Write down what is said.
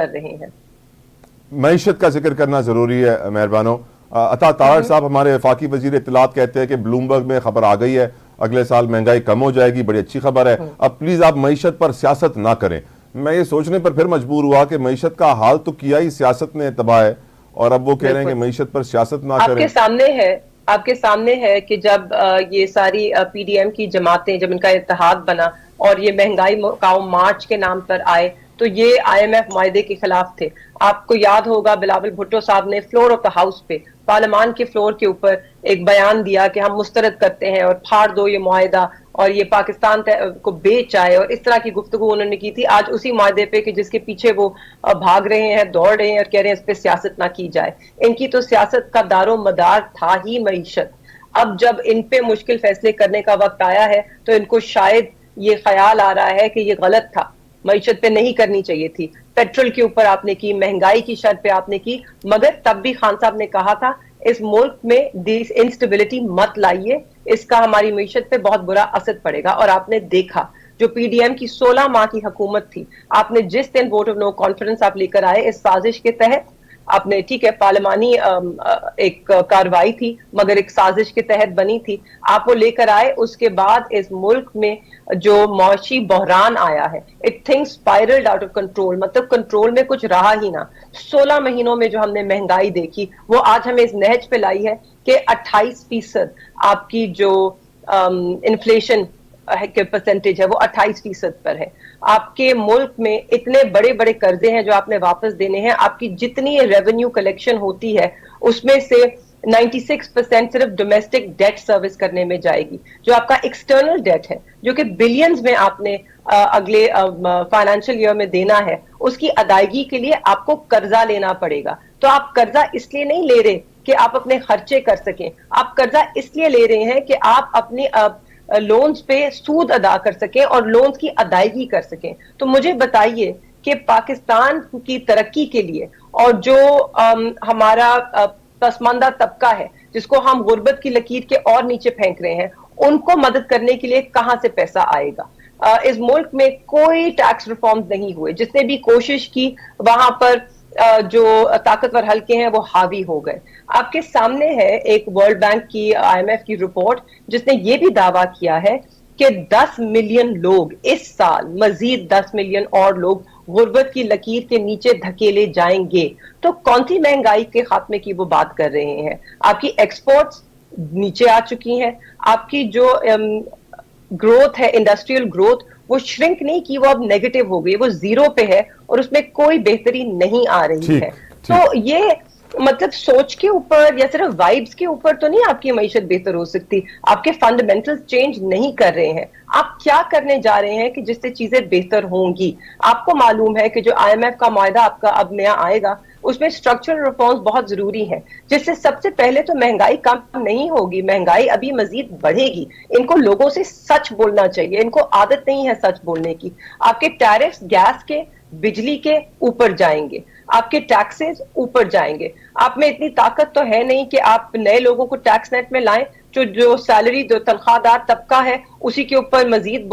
कर रहे हैं। मईशत का जिक्र करना जरूरी है मेहरबानो। अता तारड़ साहब हमारे वफाकी वजीर इत्तलात कहते हैं कि ब्लूमबर्ग में खबर आ गई है, अगले साल महंगाई कम हो जाएगी, बड़ी अच्छी खबर है। अब प्लीज आप मईशत पर सियासत ना करें। मैं ये सोचने पर फिर मजबूर हुआ कि मईशत का हाल तो किया ही सियासत ने तबाह है, और अब वो कह रहे हैं कि मईशत पर सियासत ना करें। आपके सामने है कि जब ये सारी पीडीएम की जमातें, जब इनका इत्तेहाद बना और ये महंगाई मुकाओ मार्च के नाम पर आए, तो ये आईएमएफ मायदे के खिलाफ थे। आपको याद होगा बिलावल भुट्टो साहब ने फ्लोर ऑफ द हाउस पे, पार्लियामान के फ्लोर के ऊपर एक बयान दिया कि हम मुस्तरद करते हैं और फाड़ दो ये मुआहिदा और ये पाकिस्तान को बेच आए, और इस तरह की गुफ्तगू उन्होंने की थी। आज उसी मायदे पे कि जिसके पीछे वो भाग रहे हैं, दौड़ रहे हैं और कह रहे हैं इस पे सियासत ना की जाए। इनकी तो सियासत का दारो मदार था ही मईशत। अब जब इन पे मुश्किल फैसले करने का वक्त आया है तो इनको शायद ये ख्याल आ रहा है कि ये गलत था, मईशत पे नहीं करनी चाहिए थी। पेट्रोल के ऊपर आपने की, महंगाई की शर्त पे आपने की, मगर तब भी खान साहब ने कहा था इस मुल्क में दिस इंस्टेबिलिटी मत लाइए, इसका हमारी मईशत पे बहुत बुरा असर पड़ेगा। और आपने देखा जो पीडीएम की 16 माह की हुकूमत थी, आपने जिस दिन वोट ऑफ नो कॉन्फिडेंस आप लेकर आए इस साजिश के तहत, आपने ठीक है पार्लिमानी एक कार्रवाई थी मगर एक साजिश के तहत बनी थी, आप वो लेकर आए। उसके बाद इस मुल्क में जो मौशी बहरान आया है, it things spiralled out of control, मतलब कंट्रोल में कुछ रहा ही ना। 16 महीनों में जो हमने महंगाई देखी वो आज हमें इस नहज पे लाई है कि 28% आपकी जो इन्फ्लेशन के परसेंटेज है वो 28% पर है। आपके मुल्क में इतने बड़े बड़े कर्जे हैं जो आपने वापस देने हैं। आपकी जितनी रेवेन्यू कलेक्शन होती है उसमें से 96% सिर्फ डोमेस्टिक डेट सर्विस करने में जाएगी। जो आपका एक्सटर्नल डेट है जो कि बिलियंस में आपने अगले फाइनेंशियल ईयर में देना है, उसकी अदायगी के लिए आपको कर्जा लेना पड़ेगा। तो आप कर्जा इसलिए नहीं ले रहे कि आप अपने खर्चे कर सकें, आप कर्जा इसलिए ले रहे हैं कि आप अपनी लोन्स पे सूद अदा कर सकें और लोन्स की अदायगी कर सकें। तो मुझे बताइए कि पाकिस्तान की तरक्की के लिए और जो हमारा पसमानदा तबका है जिसको हम गुर्बत की लकीर के और नीचे फेंक रहे हैं, उनको मदद करने के लिए कहां से पैसा आएगा? इस मुल्क में कोई टैक्स रिफॉर्म नहीं हुए, जिसने भी कोशिश की वहां पर जो ताकतवर हल्के हैं वो हावी हो गए। आपके सामने है एक वर्ल्ड बैंक की, आईएमएफ की रिपोर्ट जिसने ये भी दावा किया है कि 10 मिलियन लोग इस साल, मजीद 10 मिलियन और लोग गुर्बत की लकीर के नीचे धकेले जाएंगे। तो कौन सी महंगाई के खात्मे की वो बात कर रहे हैं? आपकी एक्सपोर्ट्स नीचे आ चुकी हैं, आपकी जो ग्रोथ है, इंडस्ट्रियल ग्रोथ, वो श्रिंक नहीं की, वो अब नेगेटिव हो गई, वो जीरो पे है और उसमें कोई बेहतरी नहीं आ रही है। तो ये मतलब सोच के ऊपर या सिर्फ वाइब्स के ऊपर तो नहीं आपकी मईशत बेहतर हो सकती। आपके फंडामेंटल्स चेंज नहीं कर रहे हैं। आप क्या करने जा रहे हैं कि जिससे चीजें बेहतर होंगी? आपको मालूम है कि जो आईएमएफ का मुआहिदा आपका अब नया आएगा उसमें स्ट्रक्चरल रिफॉर्म्स बहुत जरूरी हैं, जिससे सबसे पहले तो महंगाई कम नहीं होगी, महंगाई अभी मजीद बढ़ेगी। इनको लोगों से सच बोलना चाहिए, इनको आदत नहीं है सच बोलने की। आपके टैरिफ्स गैस के, बिजली के ऊपर जाएंगे, आपके टैक्सेस ऊपर जाएंगे। आप में इतनी ताकत तो है नहीं कि आप नए लोगों को टैक्स नेट में लाएं। जो सैलरी, जो तनख्वाहदार तबका है उसी के ऊपर मजीद